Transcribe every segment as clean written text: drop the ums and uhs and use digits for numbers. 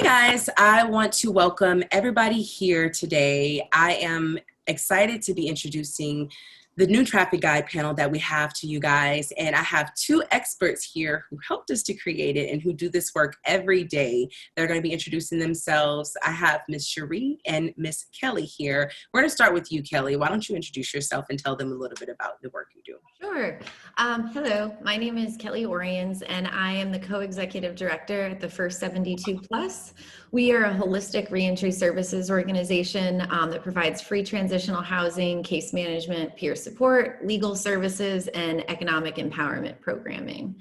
Guys, I want to welcome everybody here today. I am excited to be introducing the new traffic guide panel that we have to you guys. And I have two experts here who helped us to create it and who do this work every day. They're going to be introducing themselves. I have Miss Cherie and Miss Kelly here. We're going to start with you, Kelly. Why don't you introduce yourself and tell them a little bit about the work you do? Sure. Hello, my name is Kelly Oriens, and I am the co-executive director at the First 72 Plus. We are a holistic reentry services organization that provides free transitional housing, case management, peer support, legal services, and economic empowerment programming.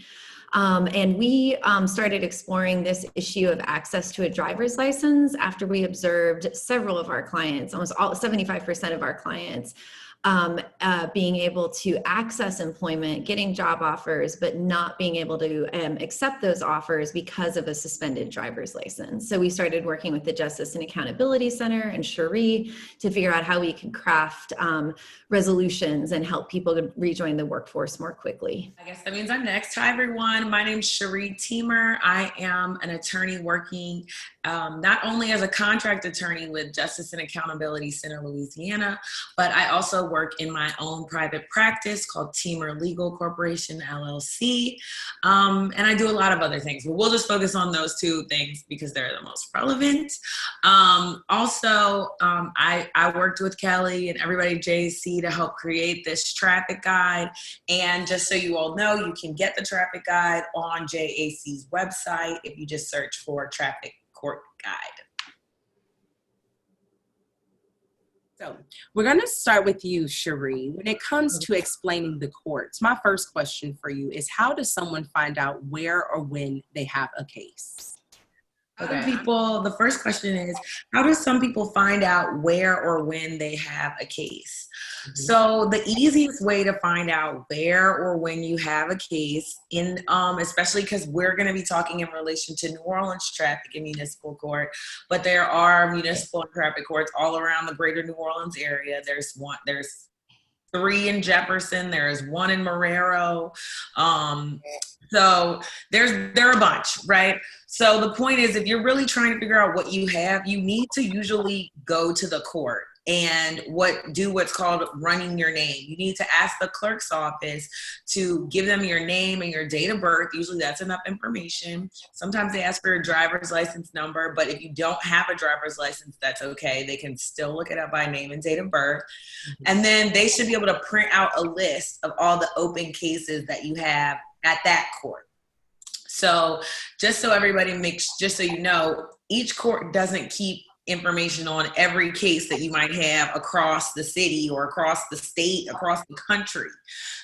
And we started exploring this issue of access to a driver's license after we observed several of our clients, almost all 75% of our clients, being able to access employment, getting job offers, but not being able to accept those offers because of a suspended driver's license. So we started working with the Justice and Accountability Center and Cherie to figure out how we can craft resolutions and help people rejoin the workforce more quickly. I guess that means I'm next. Hi, everyone. My name is Cherie Teamer. I am an attorney working not only as a contract attorney with Justice and Accountability Center, Louisiana, but I also work in my own private practice called Teamer Legal Corporation, LLC. And I do a lot of other things, but we'll just focus on those two things because they're the most relevant. I worked with Kelly and everybody at JAC to help create this traffic guide. And just so you all know, you can get the traffic guide on JAC's website if you just search for Traffic Court Guide. So we're going to start with you, Cherie. When it comes to explaining the courts, my first question for you is, how does someone find out where or when they have a case? The first question is, how do some people find out where or when they have a case? Mm-hmm. So the easiest way to find out where or when you have a case, especially because we're going to be talking in relation to New Orleans traffic and municipal court, but there are municipal and traffic courts all around the greater New Orleans area. There's 3 in Jefferson. There's 1 in Marrero. So there are a bunch, right? So the point is, if you're really trying to figure out what you have, you need to usually go to the court and do what's called running your name. You need to ask the clerk's office to give them your name and your date of birth. Usually that's enough information. Sometimes they ask for your driver's license number, but if you don't have a driver's license, that's okay. They can still look it up by name and date of birth. Mm-hmm. And then they should be able to print out a list of all the open cases that you have at that court. So just so you know, each court doesn't keep information on every case that you might have across the city or across the state, across the country.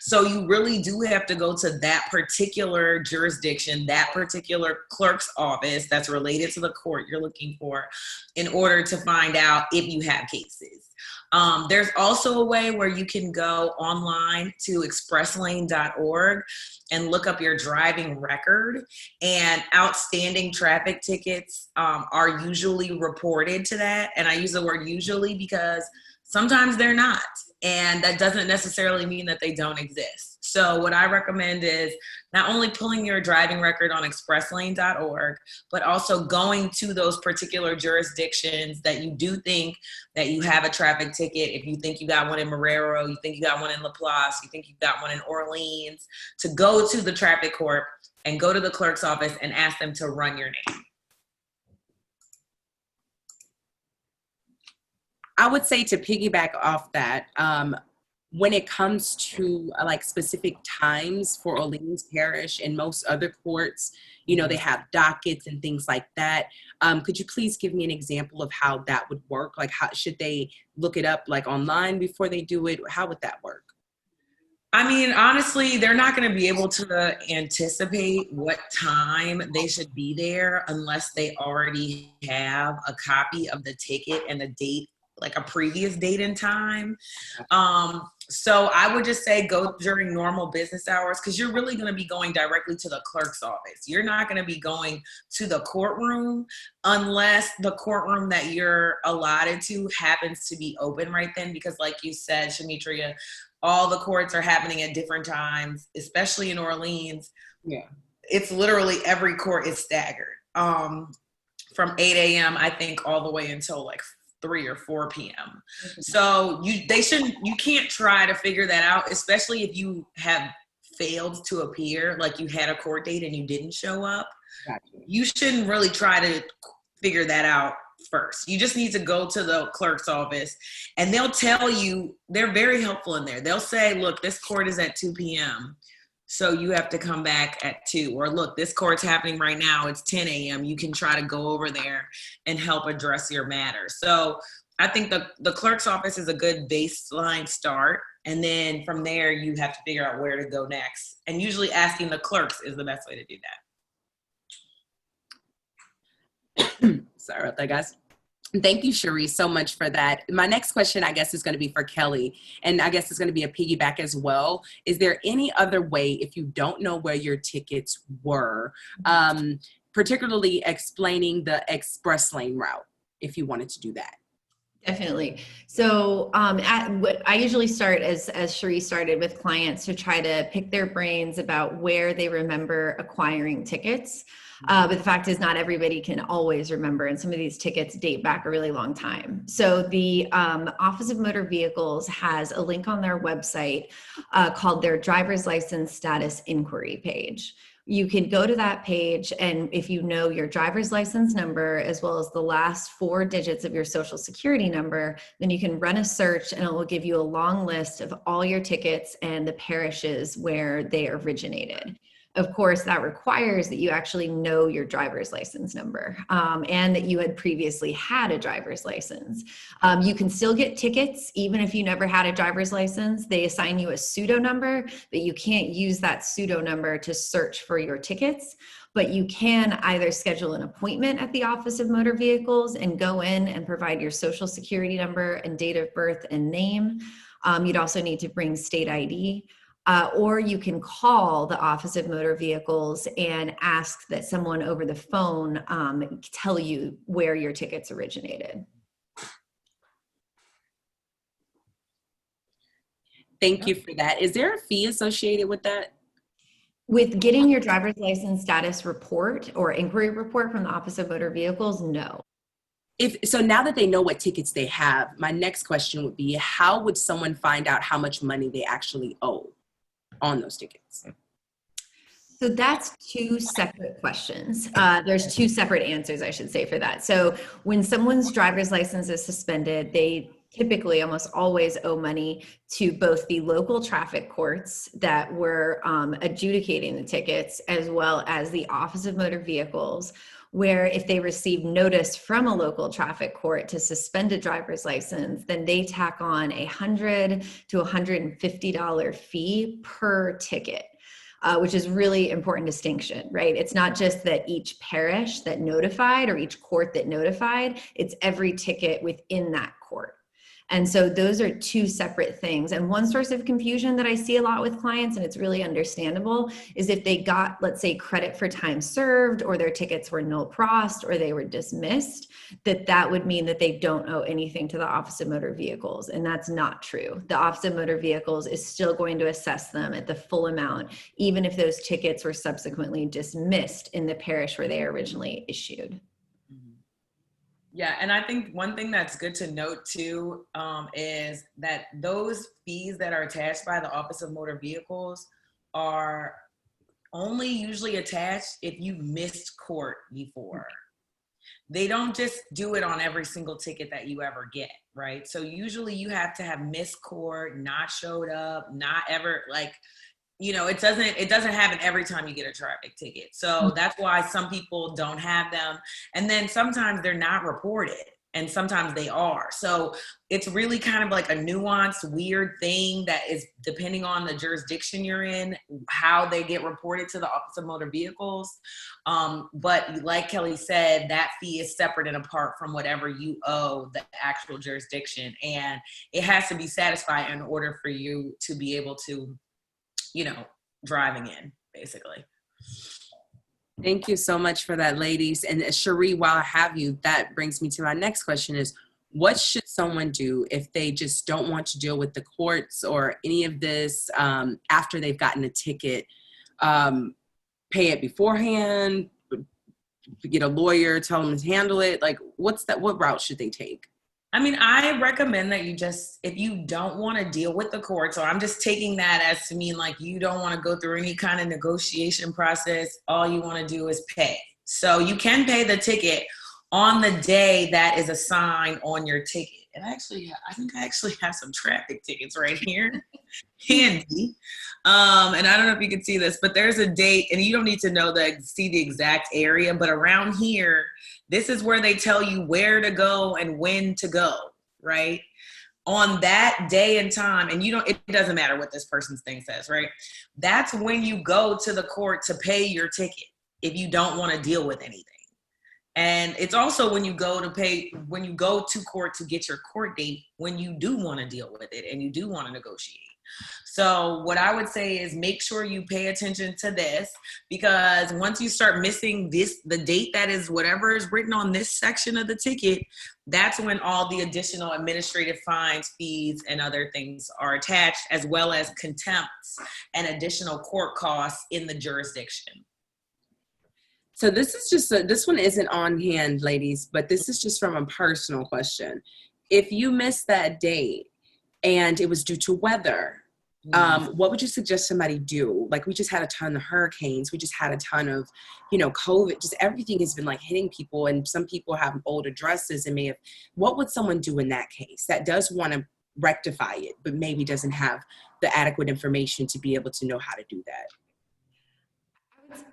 So you really do have to go to that particular jurisdiction, that particular clerk's office that's related to the court you're looking for in order to find out if you have cases. There's also a way where you can go online to expresslane.org and look up your driving record, and outstanding traffic tickets are usually reported to that. And I use the word usually because sometimes they're not, and that doesn't necessarily mean that they don't exist. So what I recommend is not only pulling your driving record on expresslane.org, but also going to those particular jurisdictions that you do think that you have a traffic ticket. If you think you got one in Marrero, you think you got one in Laplace, you think you got one in Orleans, to go to the traffic court and go to the clerk's office and ask them to run your name. I would say, to piggyback off that, when it comes to like specific times for Orleans Parish and most other courts, you know, they have dockets and things like that. Could you please give me an example of how that would work? Like, how should they look it up like online before they do it? How would that work? I mean, honestly, they're not going to be able to anticipate what time they should be there unless they already have a copy of the ticket and the date, like a previous date and time. So I would just say go during normal business hours, because you're really going to be going directly to the clerk's office. You're not going to be going to the courtroom unless the courtroom that you're allotted to happens to be open right then, because like you said, Shamitria, all the courts are happening at different times, especially in Orleans. Yeah. It's literally every court is staggered. from 8 a.m. I think all the way until like 3 or 4 p.m. So you can't try to figure that out, especially if you have failed to appear, like you had a court date and you didn't show up. Gotcha. You shouldn't really try to figure that out first. You just need to go to the clerk's office and they'll tell you, they're very helpful in there. They'll say, look, this court is at 2 p.m. So you have to come back at 2, or look, this court's happening right now. It's 10 a.m. You can try to go over there and help address your matter. So I think the clerk's office is a good baseline start. And then from there, you have to figure out where to go next. And usually asking the clerks is the best way to do that. Sorry about that, guys. Thank you, Cherie, so much for that. My next question, I guess, is going to be for Kelly, and I guess it's going to be a piggyback as well. Is there any other way, if you don't know where your tickets were, particularly explaining the express lane route, if you wanted to do that? Definitely. So what I usually start as Cherie started with clients to try to pick their brains about where they remember acquiring tickets. But the fact is not everybody can always remember, and some of these tickets date back a really long time. So the Office of Motor Vehicles has a link on their website called their driver's license status inquiry page. You can go to that page, and if you know your driver's license number as well as the last 4 digits of your social security number, then you can run a search and it will give you a long list of all your tickets and the parishes where they originated. Of course, that requires that you actually know your driver's license number and that you had previously had a driver's license. You can still get tickets even if you never had a driver's license. They assign you a pseudo number, but you can't use that pseudo number to search for your tickets. But you can either schedule an appointment at the Office of Motor Vehicles and go in and provide your social security number and date of birth and name. You'd also need to bring state ID. Or you can call the Office of Motor Vehicles and ask that someone over the phone tell you where your tickets originated. Thank you for that. Is there a fee associated with that? With getting your driver's license status report or inquiry report from the Office of Motor Vehicles, no. So now that they know what tickets they have, my next question would be, how would someone find out how much money they actually owe on those tickets? So that's 2 separate questions. There's 2 separate answers, I should say, for that. So when someone's driver's license is suspended, they typically almost always owe money to both the local traffic courts that were adjudicating the tickets, as well as the Office of Motor Vehicles, where if they receive notice from a local traffic court to suspend a driver's license, then they tack on $100 to $150 fee per ticket, which is really important distinction, right? It's not just that each parish that notified or each court that notified, it's every ticket within that court. And so those are 2 separate things. And one source of confusion that I see a lot with clients, and it's really understandable, is if they got, let's say, credit for time served, or their tickets were null prost, or they were dismissed, that would mean that they don't owe anything to the Office of Motor Vehicles. And that's not true. The Office of Motor Vehicles is still going to assess them at the full amount, even if those tickets were subsequently dismissed in the parish where they originally issued. Yeah, and I think one thing that's good to note too is that those fees that are attached by the Office of Motor Vehicles are only usually attached if you missed court before. They don't just do it on every single ticket that you ever get, right? So usually you have to have missed court, not showed up, not ever, like, you know, it doesn't happen every time you get a traffic ticket. So that's why some people don't have them. And then sometimes they're not reported and sometimes they are. So it's really kind of like a nuanced, weird thing that is depending on the jurisdiction you're in, how they get reported to the Office of Motor Vehicles. But like Kelly said, that fee is separate and apart from whatever you owe the actual jurisdiction. And it has to be satisfied in order for you to be able to, you know, driving in, basically. Thank you so much for that, ladies. And Cherie, while I have you, that brings me to my next question is, what should someone do if they just don't want to deal with the courts or any of this after they've gotten a ticket? Pay it beforehand, get a lawyer, tell them to handle it? Like, what route should they take? I mean, I recommend that you just, if you don't want to deal with the court, so I'm just taking that as to mean like you don't want to go through any kind of negotiation process. All you want to do is pay. So you can pay the ticket on the day that is assigned on your ticket. And I think I actually have some traffic tickets right here, handy. And I don't know if you can see this, but there's a date, and you don't need to see the exact area, but around here, this is where they tell you where to go and when to go, right? On that day and time, and it doesn't matter what this person's thing says, right? That's when you go to the court to pay your ticket if you don't want to deal with anything. And it's also when you go to court to get your court date, when you do want to deal with it and you do want to negotiate. So what I would say is make sure you pay attention to this, because once you start missing the date that is whatever is written on this section of the ticket, that's when all the additional administrative fines, fees, and other things are attached, as well as contempts and additional court costs in the jurisdiction. So this is this one isn't on hand, ladies, but this is just from a personal question. If you missed that date and it was due to weather, what would you suggest somebody do? Like, we just had a ton of hurricanes. We just had a ton of, COVID. Just everything has been like hitting people, and some people have old addresses and what would someone do in that case that does want to rectify it, but maybe doesn't have the adequate information to be able to know how to do that?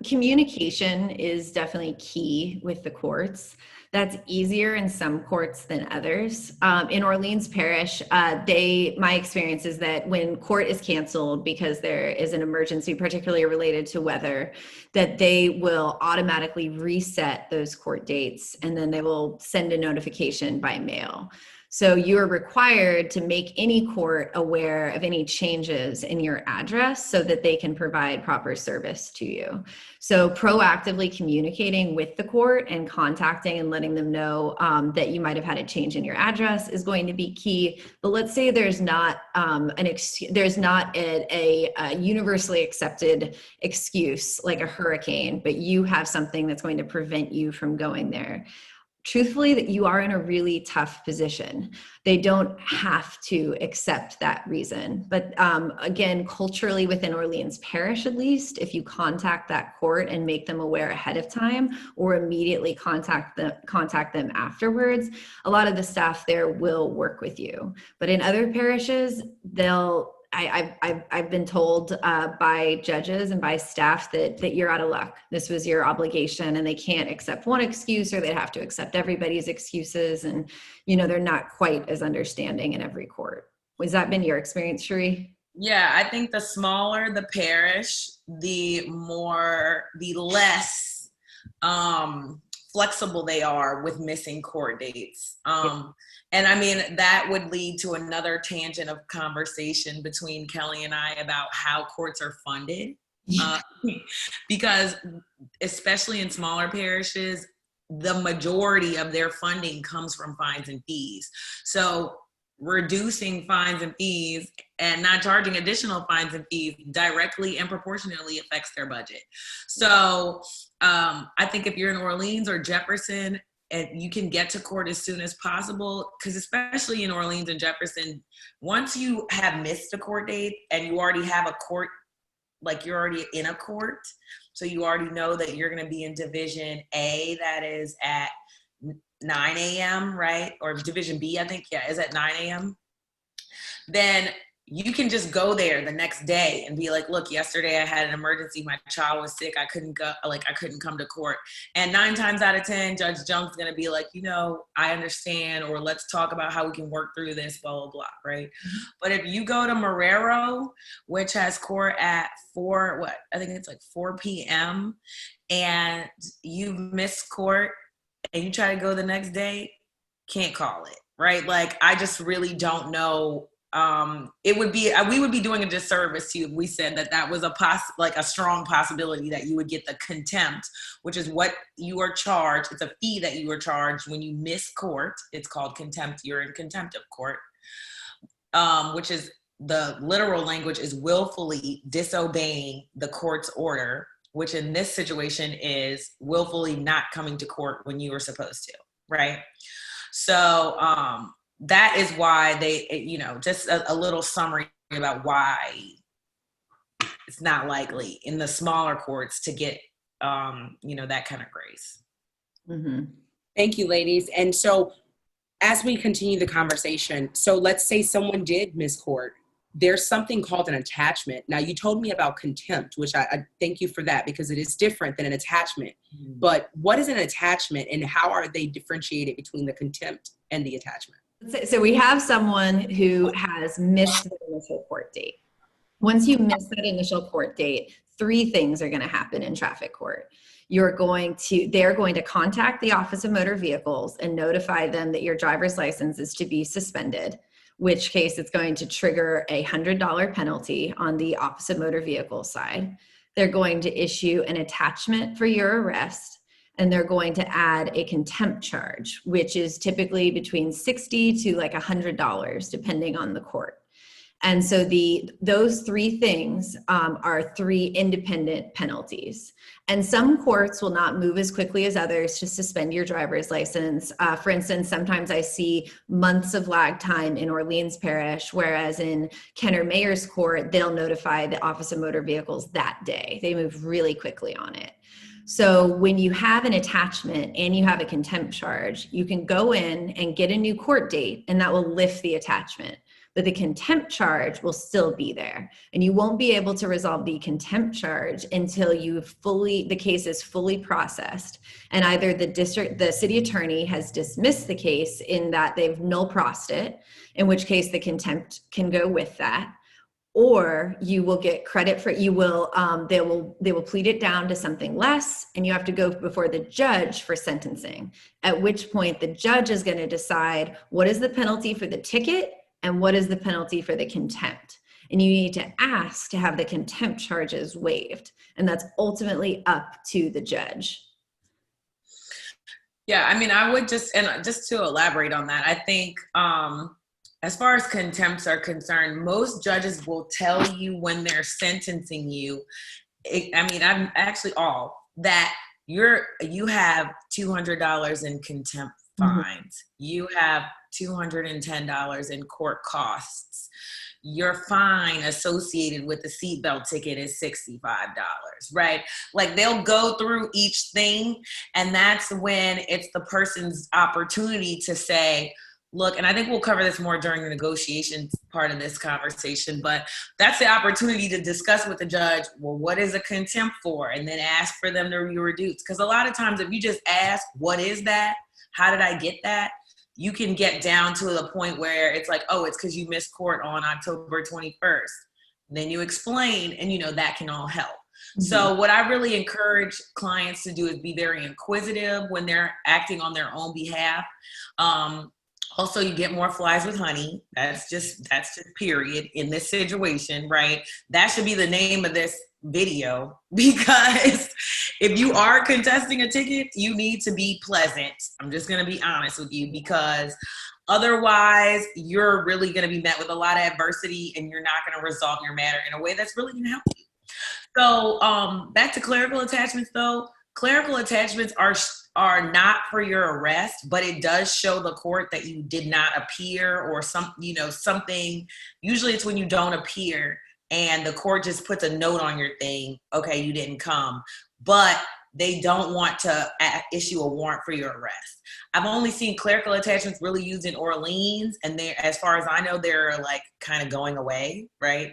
Communication is definitely key with the courts. That's easier in some courts than others. In Orleans Parish, my experience is that when court is canceled because there is an emergency, particularly related to weather, that they will automatically reset those court dates, and then they will send a notification by mail. So you are required to make any court aware of any changes in your address so that they can provide proper service to you. So proactively communicating with the court and contacting and letting them know that you might have had a change in your address is going to be key. But let's say there's not a universally accepted excuse like a hurricane, but you have something that's going to prevent you from going there. Truthfully, that you are in a really tough position. They don't have to accept that reason. But again, culturally within Orleans Parish, at least, if you contact that court and make them aware ahead of time or immediately contact them afterwards, a lot of the staff there will work with you. But in other parishes, I've been told by judges and by staff that you're out of luck. This was your obligation, and they can't accept one excuse, or they'd have to accept everybody's excuses. And, they're not quite as understanding in every court. Has that been your experience, Cherie? Yeah, I think the smaller the parish, the less flexible they are with missing court dates. And I mean, that would lead to another tangent of conversation between Kelly and I about how courts are funded. Because especially in smaller parishes, the majority of their funding comes from fines and fees. So reducing fines and fees and not charging additional fines and fees directly and proportionally affects their budget. So I think if you're in Orleans or Jefferson, and you can get to court as soon as possible, because especially in Orleans and Jefferson, once you have missed a court date and you already have a court, like you're already in a court, so you already know that you're going to be in Division A, that is at 9 a.m., right? Or Division B, I think, is at 9 a.m. Then you can just go there the next day and be like, look, yesterday I had an emergency. My child was sick. I couldn't come to court. And 9 times out of 10, Judge Junk's going to be like, I understand, or let's talk about how we can work through this, blah, blah, blah, right? Mm-hmm. But if you go to Marrero, which has court at 4 p.m., and you miss court and you try to go the next day, can't call it, right? Like, I just really don't know. We would be doing a disservice to you if we said that was a strong possibility that you would get the contempt, which is what you are charged. It's a fee that you are charged when you miss court. It's called contempt. You're in contempt of court, which is, the literal language is willfully disobeying the court's order which in this situation is willfully not coming to court when you were supposed to, right? So that is why they, just a little summary about why it's not likely in the smaller courts to get, that kind of grace. Mm-hmm. Thank you, ladies. And so as we continue the conversation, so let's say someone did miss court. There's something called an attachment. Now, you told me about contempt, which I thank you for that, because it is different than an attachment. Mm-hmm. But what is an attachment, and how are they differentiated between the contempt and the attachment? So we have someone who has missed the initial court date. Once you miss that initial court date, 3 things are going to happen in traffic court. They're going to contact the Office of Motor Vehicles and notify them that your driver's license is to be suspended, which case it's going to trigger a $100 penalty on the Office of Motor Vehicles side. They're going to issue an attachment for your arrest, and they're going to add a contempt charge, which is typically between $60 to like $100, depending on the court. And so those 3 things are 3 independent penalties. And some courts will not move as quickly as others to suspend your driver's license. For instance, sometimes I see months of lag time in Orleans Parish, whereas in Kenner Mayor's Court, they'll notify the Office of Motor Vehicles that day. They move really quickly on it. So when you have an attachment and you have a contempt charge, you can go in and get a new court date, and that will lift the attachment. But the contempt charge will still be there, and you won't be able to resolve the contempt charge until the case is fully processed, and either the city attorney has dismissed the case in that they've null prossed it, in which case the contempt can go with that, or you will get credit for they will plead it down to something less, and you have to go before the judge for sentencing, at which point the judge is going to decide what is the penalty for the ticket and what is the penalty for the contempt. And you need to ask to have the contempt charges waived. And that's ultimately up to the judge. Yeah, I mean, I would just to elaborate on that, I think as far as contempts are concerned, most judges will tell you when they're sentencing you, I'm actually that you have $200 in contempt fines. Mm-hmm. You have $210 in court costs. Your fine associated with the seatbelt ticket is $65, right? Like, they'll go through each thing, and that's when it's the person's opportunity to say, look, and I think we'll cover this more during the negotiations part of this conversation, but that's the opportunity to discuss with the judge, well, what is a contempt for? And then ask for them to be reduced. Because a lot of times if you just ask, what is that? How did I get that? You can get down to the point where it's like, oh, it's because you missed court on October 21st. Then you explain, and that can all help. Mm-hmm. So what I really encourage clients to do is be very inquisitive when they're acting on their own behalf. Also, you get more flies with honey. That's just period in this situation, right? That should be the name of this video, because if you are contesting a ticket, you need to be pleasant. I'm just going to be honest with you, because otherwise you're really going to be met with a lot of adversity, and you're not going to resolve your matter in a way that's really going to help you. So back to clerical attachments though. Clerical attachments are not for your arrest, but it does show the court that you did not appear, or something. Usually it's when you don't appear and the court just puts a note on your thing. Okay, you didn't come, but they don't want to issue a warrant for your arrest. I've only seen clerical attachments really used in Orleans, and they, as far as I know, they're like kind of going away, right?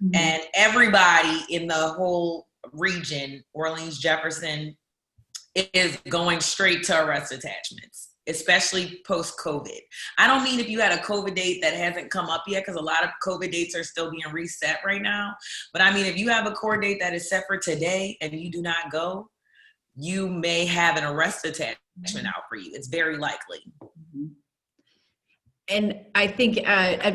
Mm-hmm. And everybody in the whole region, Orleans, Jefferson, is going straight to arrest attachments, especially post-COVID. I don't mean if you had a COVID date that hasn't come up yet, because a lot of COVID dates are still being reset right now. But I mean, if you have a court date that is set for today and you do not go, you may have an arrest attachment out for you. It's very likely. And I think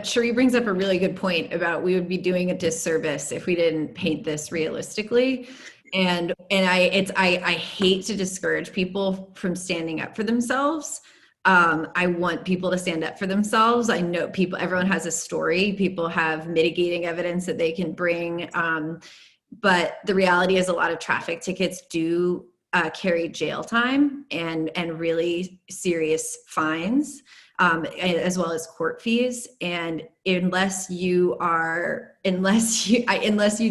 Cherie brings up a really good point about we would be doing a disservice if we didn't paint this realistically. And I hate to discourage people from standing up for themselves. I want people to stand up for themselves. I know everyone has a story. People have mitigating evidence that they can bring. But the reality is a lot of traffic tickets do carry jail time and really serious fines, as well as court fees. And unless you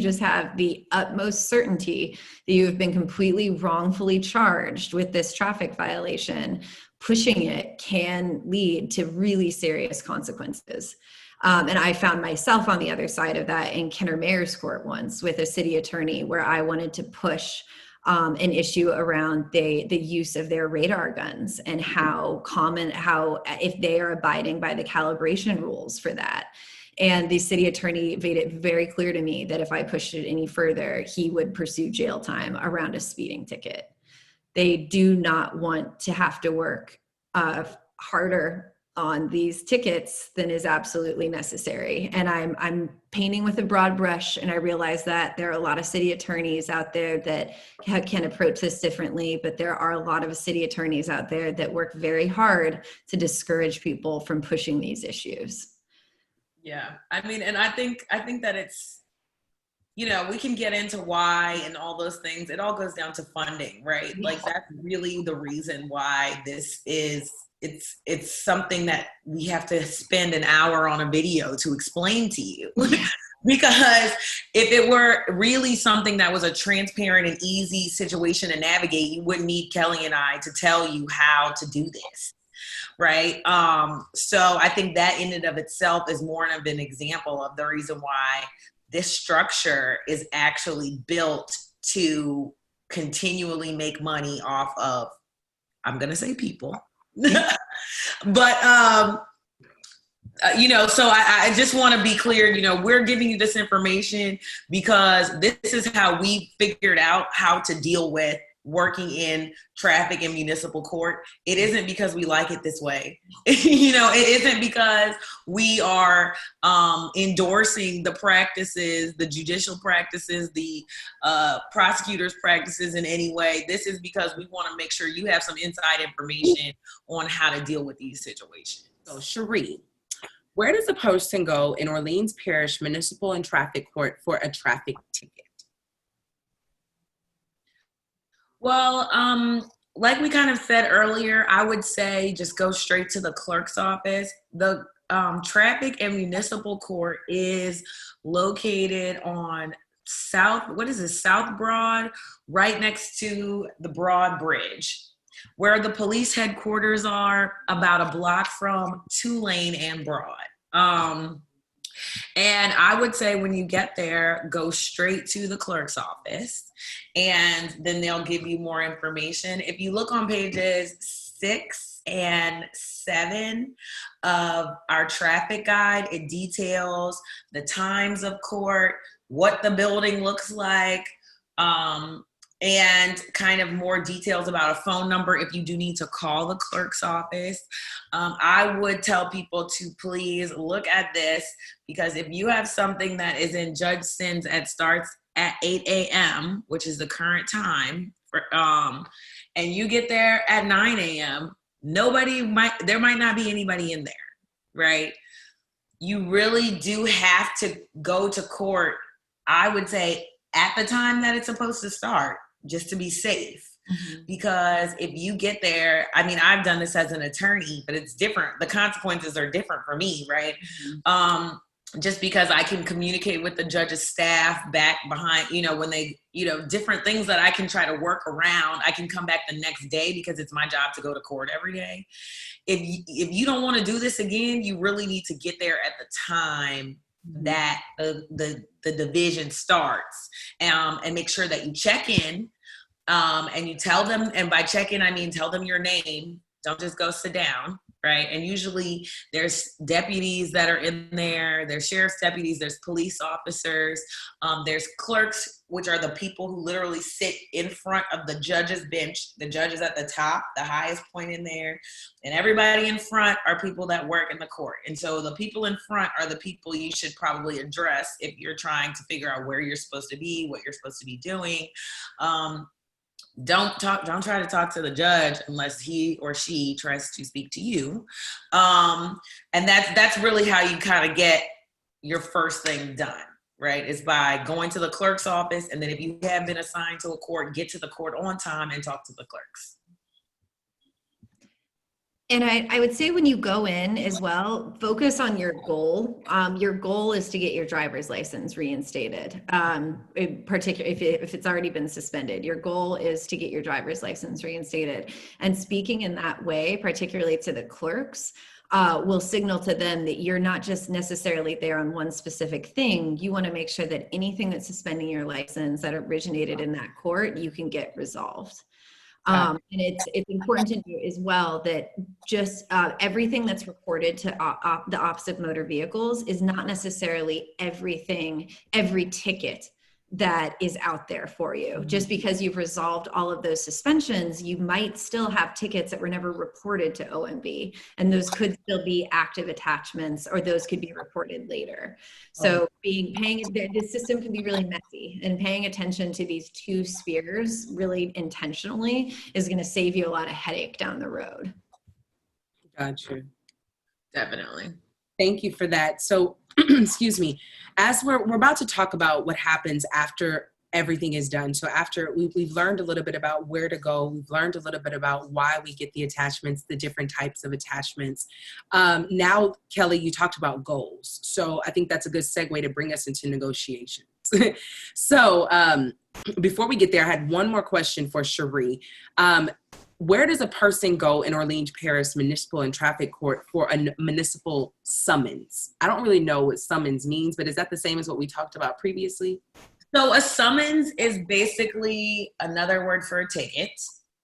just have the utmost certainty that you have been completely wrongfully charged with this traffic violation, pushing it can lead to really serious consequences. And I found myself on the other side of that in Kenner Mayor's Court once with a city attorney, where I wanted to push an issue around the use of their radar guns and how if they are abiding by the calibration rules for that. And the city attorney made it very clear to me that if I pushed it any further, he would pursue jail time around a speeding ticket. They do not want to have to work harder on these tickets than is absolutely necessary. And I'm painting with a broad brush, and I realize that there are a lot of city attorneys out there that can approach this differently, but there are a lot of city attorneys out there that work very hard to discourage people from pushing these issues. Yeah, I mean, and I think that it's, we can get into why and all those things. It all goes down to funding, right? Yeah. Like, that's really the reason why this is, it's something that we have to spend an hour on a video to explain to you. Because if it were really something that was a transparent and easy situation to navigate, you wouldn't need Kelly and I to tell you how to do this. Right. So I think that in and of itself is more of an example of the reason why this structure is actually built to continually make money off of, I'm going to say people, but, so I just want to be clear, we're giving you this information because this is how we figured out how to deal with working in traffic and municipal court. It isn't because we like it this way. It isn't because we are endorsing the practices, the judicial practices, the prosecutors' practices in any way. This is because we want to make sure you have some inside information on how to deal with these situations. So, Cherie, where does a person go in Orleans Parish Municipal and Traffic Court for a traffic ticket? Well, like we kind of said earlier, I would say just go straight to the clerk's office. The traffic and municipal court is located on South Broad, right next to the Broad Bridge, where the police headquarters are, about a block from Tulane and Broad. And I would say when you get there, go straight to the clerk's office, and then they'll give you more information. If you look on pages 6 and 7 of our traffic guide, it details the times of court, what the building looks like, and kind of more details about a phone number if you do need to call the clerk's office. I would tell people to please look at this, because if you have something that is in Judge Sins that starts at 8 a.m., which is the current time, and you get there at 9 a.m., there might not be anybody in there, right? You really do have to go to court, I would say, at the time that it's supposed to start, just to be safe. Mm-hmm. Because if you get there, I mean, I've done this as an attorney, but it's different. The consequences are different for me, right? Mm-hmm. Just because I can communicate with the judge's staff back behind, when they, different things that I can try to work around. I can come back the next day because it's my job to go to court every day. If you don't want to do this again, you really need to get there at the time that the division starts, and make sure that you check in, and you tell them, and by check in, I mean, tell them your name. Don't just go sit down, right? And usually there's deputies that are in there, there's sheriff's deputies, there's police officers, there's clerks, which are the people who literally sit in front of the judge's bench. The judge is at the top, the highest point in there, and everybody in front are people that work in the court. And so the people in front are the people you should probably address if you're trying to figure out where you're supposed to be, what you're supposed to be doing. Don't try to talk to the judge unless he or she tries to speak to you. And that's really how you kind of get your first thing done. right? It's by going to the clerk's office, and then if you have been assigned to a court, get to the court on time and talk to the clerks. And I would say when you go in as well, focus on your goal. Your goal is to get your driver's license reinstated, in particular if it's already been suspended. Your goal is to get your driver's license reinstated. And speaking in that way, particularly to the clerks, will signal to them that you're not just necessarily there on one specific thing. You want to make sure that anything that's suspending your license that originated in that court, you can get resolved. And it's important to do as well that just everything that's reported to the Office of Motor Vehicles is not necessarily everything, every ticket that is out there for you. Just because you've resolved all of those suspensions, you might still have tickets that were never reported to OMV, and those could still be active attachments, or those could be reported later. So the system can be really messy, and paying attention to these two spheres really intentionally is going to save you a lot of headache down the road. Gotcha. Definitely. Thank you for that. So, excuse me, as we're about to talk about what happens after everything is done. So after we've learned a little bit about where to go, we've learned a little bit about why we get the attachments, the different types of attachments. Now, Kelly, you talked about goals. So I think that's a good segue to bring us into negotiations. So before we get there, I had one more question for Cherie. Where does a person go in Orleans Parish Municipal and Traffic Court for a municipal summons? I don't really know what summons means, but is that the same as what we talked about previously? So a summons is basically another word for a ticket.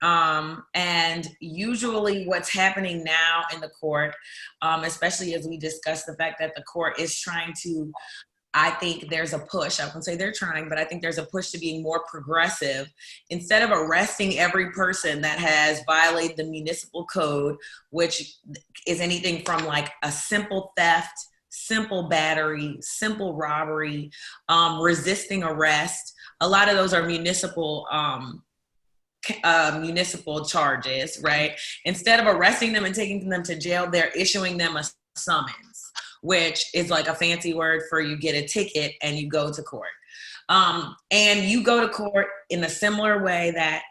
And usually what's happening now in the court, especially as we discuss the fact that the court is trying to, I think there's a push, I wouldn't say they're trying, but I think there's a push to being more progressive. Instead of arresting every person that has violated the municipal code, which is anything from like a simple theft, simple battery, simple robbery, resisting arrest. A lot of those are municipal charges, right? Instead of arresting them and taking them to jail, they're issuing them a summons, which is like a fancy word for you get a ticket and you go to court. And you go to court in a similar way that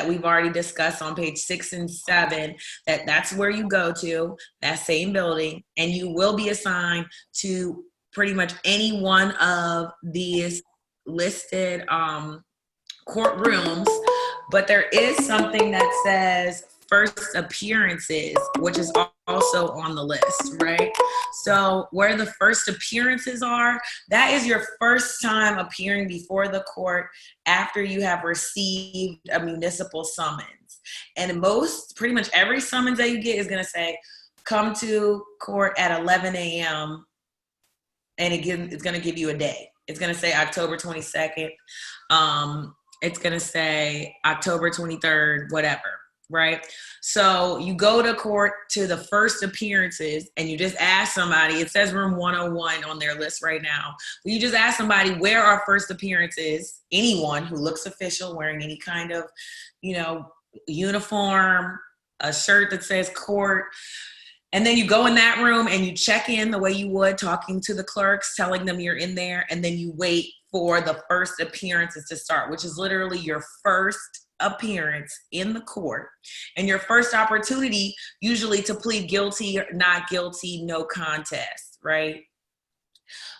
we've already discussed on page 6 and 7, that's where you go to, that same building, and you will be assigned to pretty much any one of these listed courtrooms. But there is something that says first appearances, which is also on the list, right? So where the first appearances are, that is your first time appearing before the court after you have received a municipal summons. And pretty much every summons that you get is gonna say, come to court at 11 a.m. and it's gonna give you a day. It's gonna say October 22nd. It's gonna say October 23rd, whatever. Right? So you go to court to the first appearances and you just ask somebody, it says room 101 on their list right now. You just ask somebody, where are first appearances? Anyone who looks official, wearing any kind of, uniform, a shirt that says court. And then you go in that room and you check in the way you would, talking to the clerks, telling them you're in there. And then you wait for the first appearances to start, which is literally your first appearance in the court and your first opportunity usually to plead guilty or not guilty, no contest, right?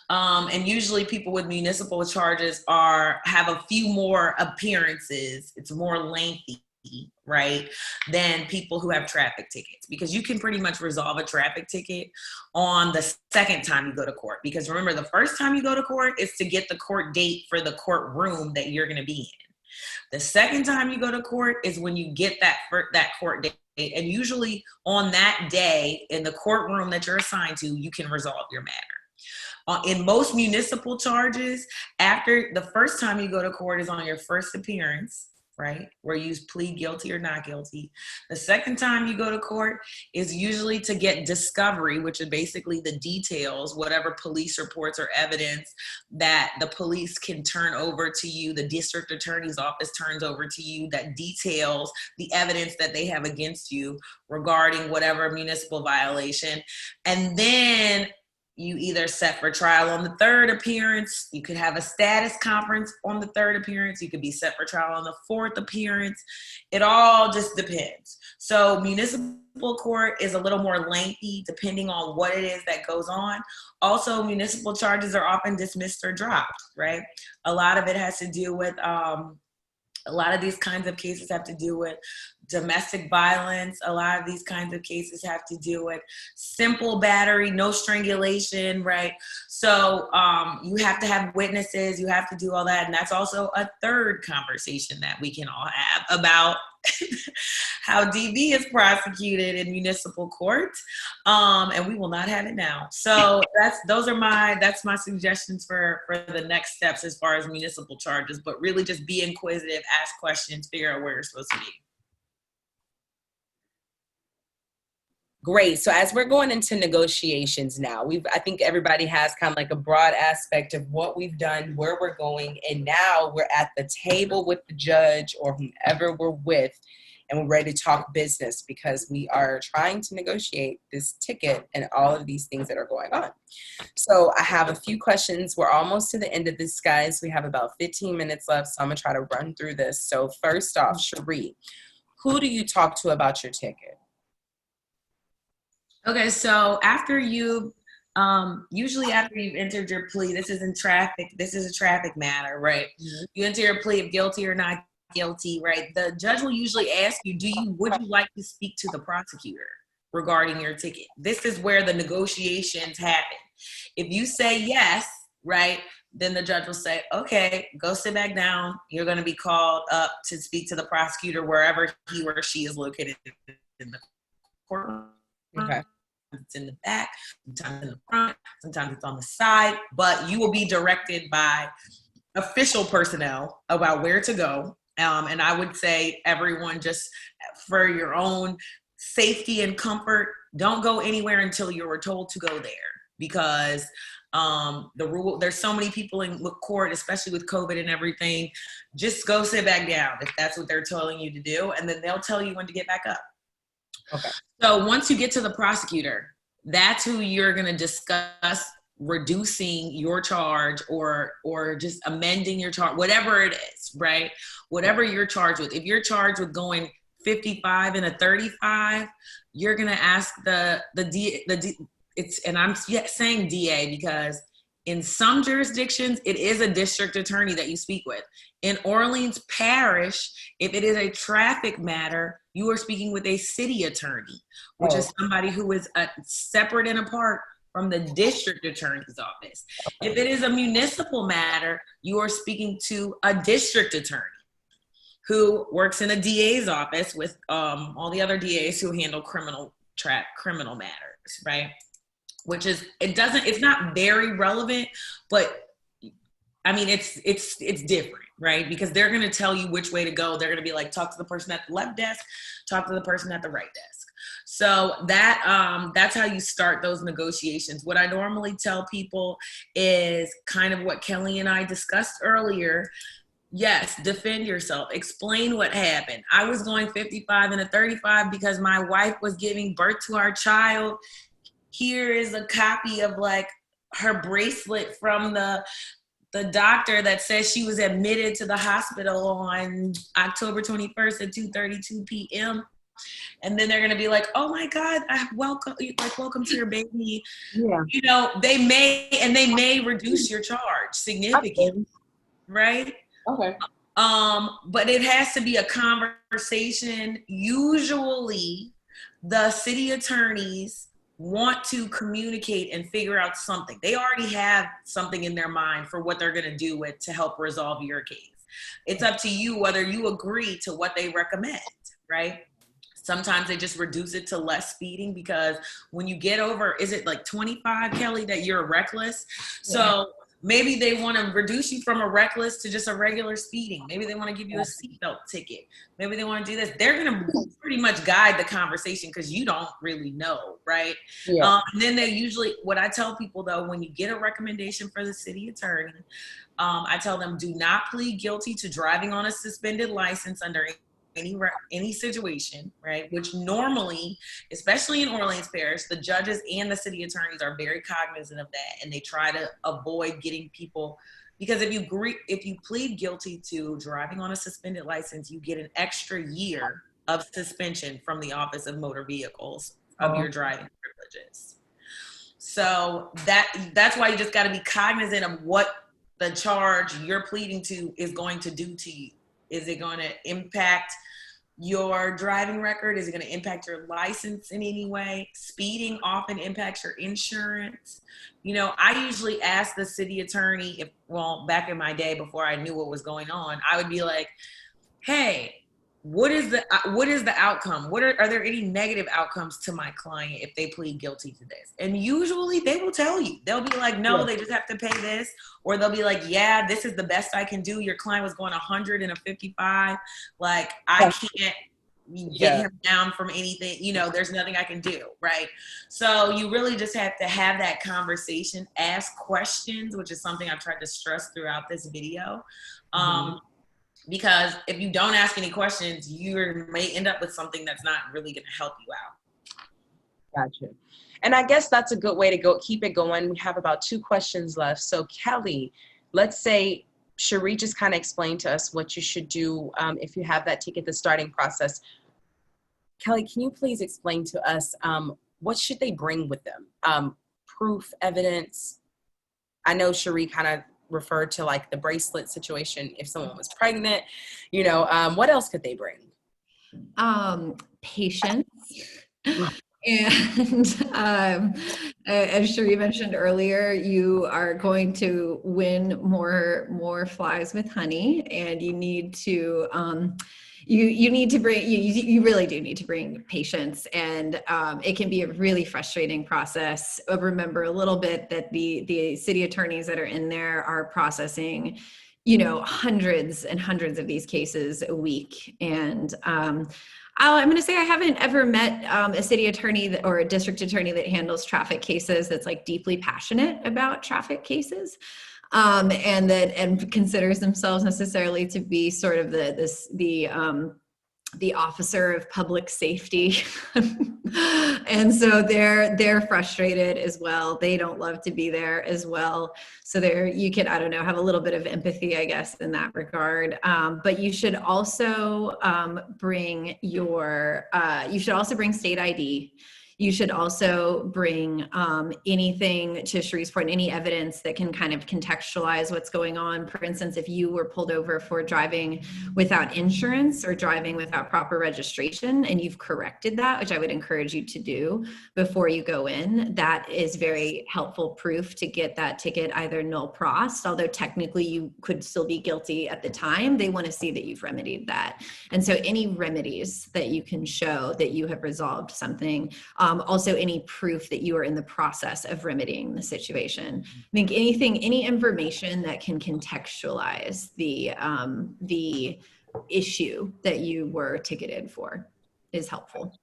And usually people with municipal charges have a few more appearances. It's more lengthy, right, than people who have traffic tickets, because you can pretty much resolve a traffic ticket on the second time you go to court. Because remember, the first time you go to court is to get the court date for the courtroom that you're going to be in. The second time you go to court is when you get that court date. And usually on that day in the courtroom that you're assigned to, you can resolve your matter. In most municipal charges, after the first time you go to court is on your first appearance, right, where you plead guilty or not guilty. The second time you go to court is usually to get discovery, which is basically the details, whatever police reports or evidence that the police can turn over to you, the district attorney's office turns over to you, that details the evidence that they have against you regarding whatever municipal violation. And then you either set for trial on the third appearance. You could have a status conference on the third appearance. You could be set for trial on the fourth appearance. It all just depends. So municipal court is a little more lengthy depending on what it is that goes on. Also, municipal charges are often dismissed or dropped, right? A lot of it has to do with, a lot of these kinds of cases have to do with domestic violence. A lot of these kinds of cases have to do with simple battery, no strangulation, right? So you have to have witnesses, you have to do all that. And that's also a third conversation that we can all have about how DV is prosecuted in municipal court. And we will not have it now. So that's my suggestions for the next steps as far as municipal charges, but really just be inquisitive, ask questions, figure out where you're supposed to be. Great. So as we're going into negotiations now, I think everybody has kind of like a broad aspect of what we've done, where we're going, and now we're at the table with the judge or whomever we're with, and we're ready to talk business because we are trying to negotiate this ticket and all of these things that are going on. So I have a few questions. We're almost to the end of this, guys. We have about 15 minutes left, so I'm gonna try to run through this. So first off, Cherie, who do you talk to about your ticket? Okay, so after you, usually after you've entered your plea, this is a traffic matter, right? Mm-hmm. You enter your plea of guilty or not guilty, right? The judge will usually ask you, would you like to speak to the prosecutor regarding your ticket? This is where the negotiations happen. If you say yes, right, then the judge will say, okay, go sit back down. You're gonna be called up to speak to the prosecutor wherever he or she is located in the courtroom. Okay. It's in the back, sometimes in the front, sometimes it's on the side, but you will be directed by official personnel about where to go. And I would say everyone, just for your own safety and comfort, don't go anywhere until you were told to go there, because there's so many people in court, especially with COVID and everything. Just go sit back down if that's what they're telling you to do, and then they'll tell you when to get back up. Okay. So once you get to the prosecutor, that's who you're going to discuss reducing your charge or just amending your charge, whatever it is, right? Whatever you're charged with. If you're charged with going 55 and a 35, you're going to ask and I'm saying DA because in some jurisdictions, it is a district attorney that you speak with. In Orleans Parish, if it is a traffic matter, you are speaking with a city attorney, which is somebody who is separate and apart from the district attorney's office. If it is a municipal matter, you are speaking to a district attorney who works in a DA's office with all the other DAs who handle criminal matters, right? Which is, it's not very relevant, but I mean, it's different, right? Because they're going to tell you which way to go. They're going to be like, talk to the person at the left desk, talk to the person at the right desk. So that's how you start those negotiations. What I normally tell people is kind of what Kelly and I discussed earlier. Yes, defend yourself. Explain what happened. I was going 55 and a 35 because my wife was giving birth to our child. Here is a copy of like her bracelet from the doctor that says she was admitted to the hospital on October 21st at 2:32 p.m. And then they're going to be like, oh my God, welcome to your baby. Yeah. You know, they may reduce your charge significantly, right? Okay. But it has to be a conversation. Usually the city attorneys want to communicate and figure out something. They already have something in their mind for what they're going to do to help resolve your case. It's up to you whether you agree to what they recommend, right? Sometimes they just reduce it to less speeding because when you get over, is it like 25, Kelly, that you're reckless? Yeah. So maybe they want to reduce you from a reckless to just a regular speeding. Maybe they want to give you a seatbelt ticket. Maybe they want to do this. They're going to pretty much guide the conversation because you don't really know, right? Yeah. And then they usually, what I tell people though, when you get a recommendation for the city attorney, I tell them do not plead guilty to driving on a suspended license under any situation, right? Which normally, especially in Orleans Parish, the judges and the city attorneys are very cognizant of that, and they try to avoid getting people, because if you plead guilty to driving on a suspended license, you get an extra year of suspension from the Office of Motor Vehicles of your driving privileges. So that's why you just got to be cognizant of what the charge you're pleading to is going to do to you. Is it going to impact your driving record? Is it going to impact your license in any way? Speeding often impacts your insurance. You know, I usually ask the city attorney, back in my day before I knew what was going on, I would be like, hey, what is the outcome? Are there any negative outcomes to my client if they plead guilty to this? And usually they will tell you. They'll be like, no, they just have to pay this. Or they'll be like, yeah, this is the best I can do. Your client was going 100 and a 55. Like, I can't get him down from anything. You know, there's nothing I can do, right? So you really just have to have that conversation, ask questions, which is something I've tried to stress throughout this video. Because if you don't ask any questions, you may end up with something that's not really going to help you out. Gotcha. And I guess that's a good way to keep it going. We have about 2 questions left. So Kelly, let's say Cherie just kind of explained to us what you should do if you have that ticket, the starting process. Kelly, can you please explain to us what should they bring with them? Proof, evidence? I know Cherie kind of referred to like the bracelet situation if someone was pregnant, you know, what else could they bring? Patience. And as Cherie mentioned earlier, you are going to win more flies with honey, and you need to you need to bring, you really do need to bring patience, and it can be a really frustrating process. Remember a little bit that the city attorneys that are in there are processing, you know, hundreds and hundreds of these cases a week. And I'm going to say I haven't ever met a city attorney or a district attorney that handles traffic cases that's like deeply passionate about traffic cases. And considers themselves necessarily to be sort of the officer of public safety. And so they're frustrated as well. They don't love to be there as well. So you can, I don't know, have a little bit of empathy, I guess, in that regard. But you should also bring state ID. You should also bring anything, to Cherie's point, any evidence that can kind of contextualize what's going on. For instance, if you were pulled over for driving without insurance or driving without proper registration, and you've corrected that, which I would encourage you to do before you go in, that is very helpful proof to get that ticket either null prost, although technically you could still be guilty at the time. They want to see that you've remedied that. And so any remedies that you can show that you have resolved something, also any proof that you are in the process of remedying the situation. I think any information that can contextualize the issue that you were ticketed for is helpful.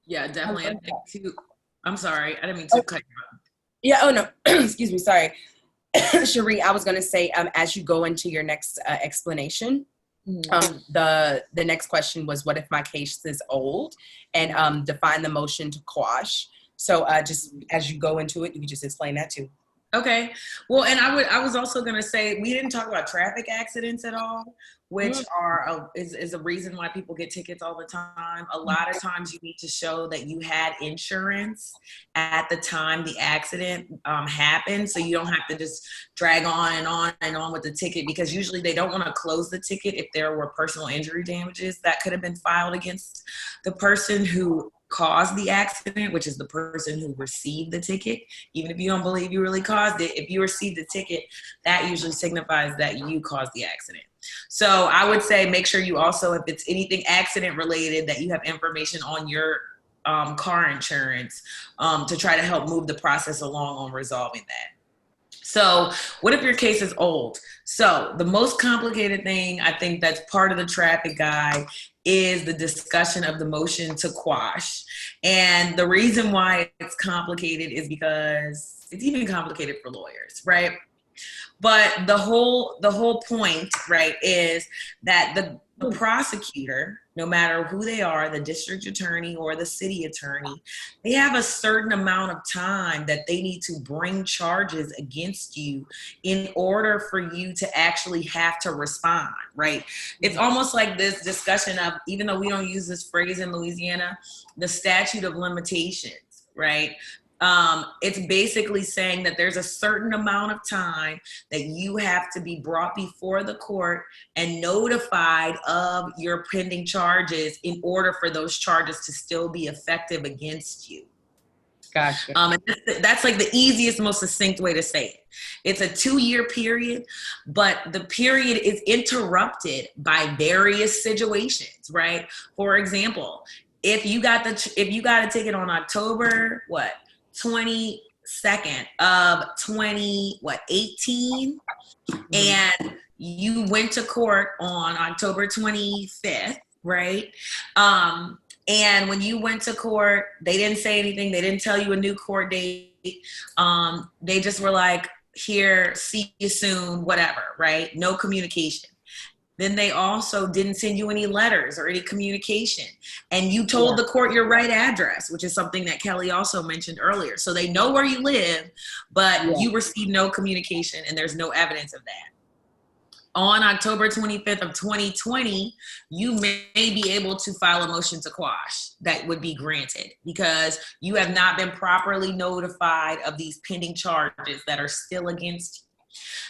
Yeah, definitely. I think too, I'm sorry, I didn't mean to cut you off. Yeah, oh no, excuse me, sorry. Cherie, I was gonna say, as you go into your next explanation, the next question was, what if my case is old, and define the motion to quash. So just as you go into it, you can just explain that too. Okay. Well, and I was also going to say, we didn't talk about traffic accidents at all, which is a reason why people get tickets all the time. A lot of times you need to show that you had insurance at the time the accident happened, so you don't have to just drag on and on and on with the ticket, because usually they don't want to close the ticket if there were personal injury damages that could have been filed against the person who caused the accident, which is the person who received the ticket. Even if you don't believe you really caused it, if you received the ticket, that usually signifies that you caused the accident. So I would say make sure you also, if it's anything accident related, that you have information on your car insurance to try to help move the process along on resolving that. So what if your case is old? So the most complicated thing, I think that's part of the traffic guide, is the discussion of the motion to quash. And the reason why it's complicated is because it's even complicated for lawyers, right? But the whole point, right, is that The prosecutor, no matter who they are, the district attorney or the city attorney, they have a certain amount of time that they need to bring charges against you in order for you to actually have to respond, right? It's almost like this discussion of, even though we don't use this phrase in Louisiana, the statute of limitations, right? It's basically saying that there's a certain amount of time that you have to be brought before the court and notified of your pending charges in order for those charges to still be effective against you. Gotcha. And that's like the easiest, most succinct way to say it. It's a 2-year period, but the period is interrupted by various situations, right? For example, if you got a ticket on October 22nd of 2018, and you went to court on October 25th, right? And when you went to court, they didn't say anything. They didn't tell you a new court date. They just were like, here, see you soon, whatever, right? No communication. Then they also didn't send you any letters or any communication. And you told the court your right address, which is something that Kelly also mentioned earlier. So they know where you live, but you received no communication and there's no evidence of that. On October 25th of 2020, you may be able to file a motion to quash that would be granted because you have not been properly notified of these pending charges that are still against you.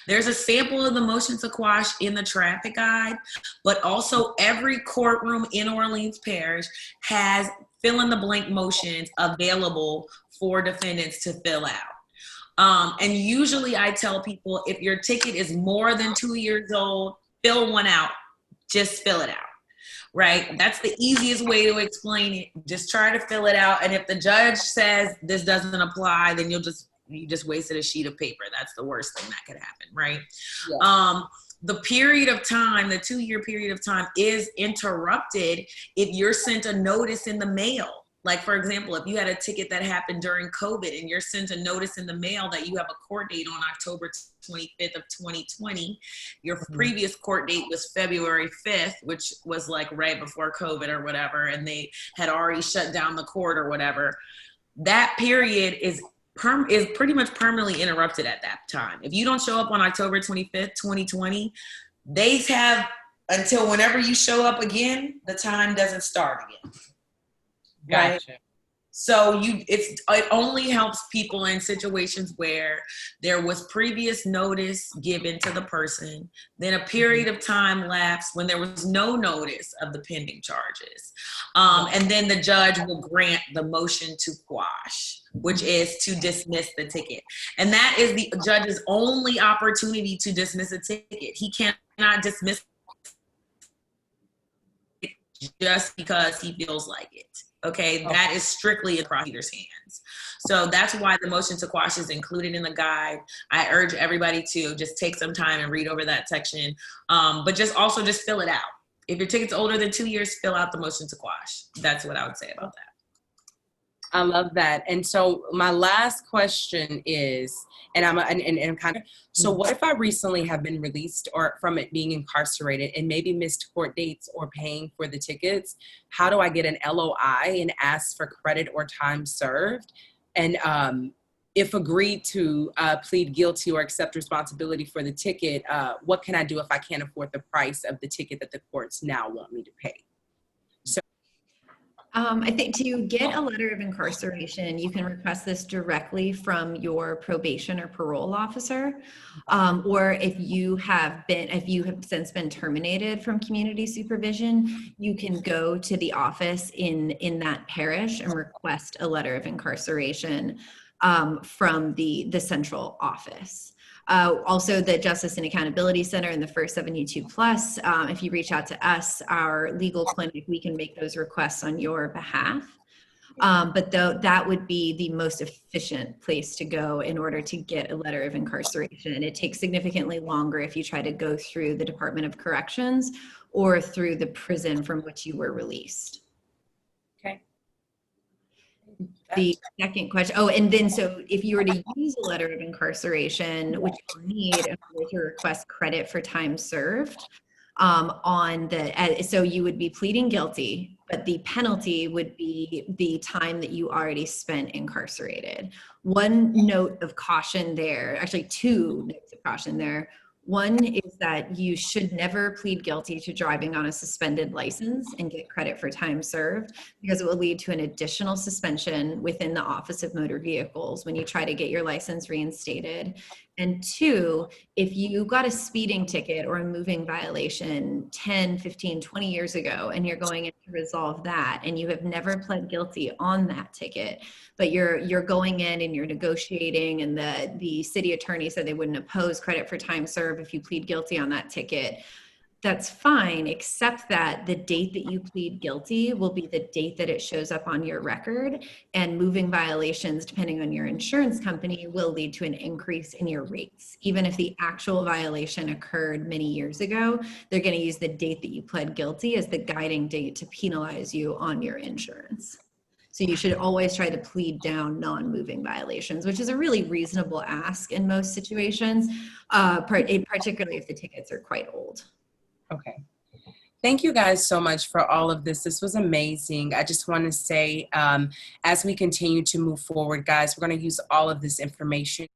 There's a sample of the motion to quash in the traffic guide, but also every courtroom in Orleans Parish has fill in the blank motions available for defendants to fill out. And usually I tell people, if your ticket is more than 2 years old, fill one out, just fill it out, right? That's the easiest way to explain it. Just try to fill it out. And if the judge says this doesn't apply, then you just wasted a sheet of paper. That's the worst thing that could happen, right? The period of time, the 2-year period of time is interrupted if you're sent a notice in the mail. Like, for example, if you had a ticket that happened during COVID and you're sent a notice in the mail that you have a court date on October 25th of 2020, your previous court date was February 5th, which was like right before COVID or whatever, and they had already shut down the court or whatever, that period is pretty much permanently interrupted at that time. If you don't show up on October 25th, 2020, they have until whenever you show up again, the time doesn't start again. Right? Gotcha. So it only helps people in situations where there was previous notice given to the person, then a period of time lapsed when there was no notice of the pending charges. And then the judge will grant the motion to quash, which is to dismiss the ticket. And that is the judge's only opportunity to dismiss a ticket. He cannot dismiss it just because he feels like it. Okay, that is strictly in the prosecutor's hands. So that's why the motion to quash is included in the guide. I urge everybody to just take some time and read over that section, but just fill it out. If your ticket's older than 2 years, fill out the motion to quash. That's what I would say about that. I love that. And so my last question is, and I'm kind of, so what if I recently have been released or from it being incarcerated and maybe missed court dates or paying for the tickets? How do I get an LOI and ask for credit or time served? And if agreed to plead guilty or accept responsibility for the ticket, what can I do if I can't afford the price of the ticket that the courts now want me to pay? I think to get a letter of incarceration, you can request this directly from your probation or parole officer, or if you have since been terminated from community supervision, you can go to the office in that parish and request a letter of incarceration from the central office. Also, the Justice and Accountability Center and the First 72 Plus, if you reach out to us, our legal clinic, we can make those requests on your behalf. But that would be the most efficient place to go in order to get a letter of incarceration. It takes significantly longer if you try to go through the Department of Corrections or through the prison from which you were released. The second question, and then so if you were to use a letter of incarceration, which you need in order to request credit for time served, so you would be pleading guilty, but the penalty would be the time that you already spent incarcerated. One note of caution there, actually two notes of caution there. One is that you should never plead guilty to driving on a suspended license and get credit for time served, because it will lead to an additional suspension within the Office of Motor Vehicles when you try to get your license reinstated. And two, if you got a speeding ticket or a moving violation 10, 15, 20 years ago, and you're going in to resolve that, and you have never pled guilty on that ticket, but you're going in and you're negotiating, and the city attorney said they wouldn't oppose credit for time served if you plead guilty on that ticket, that's fine, except that the date that you plead guilty will be the date that it shows up on your record, and moving violations, depending on your insurance company, will lead to an increase in your rates. Even if the actual violation occurred many years ago, they're going to use the date that you pled guilty as the guiding date to penalize you on your insurance. So you should always try to plead down non-moving violations, which is a really reasonable ask in most situations, particularly if the tickets are quite old. Okay. Thank you guys so much for all of this. This was amazing. I just want to say, as we continue to move forward, guys, we're going to use all of this information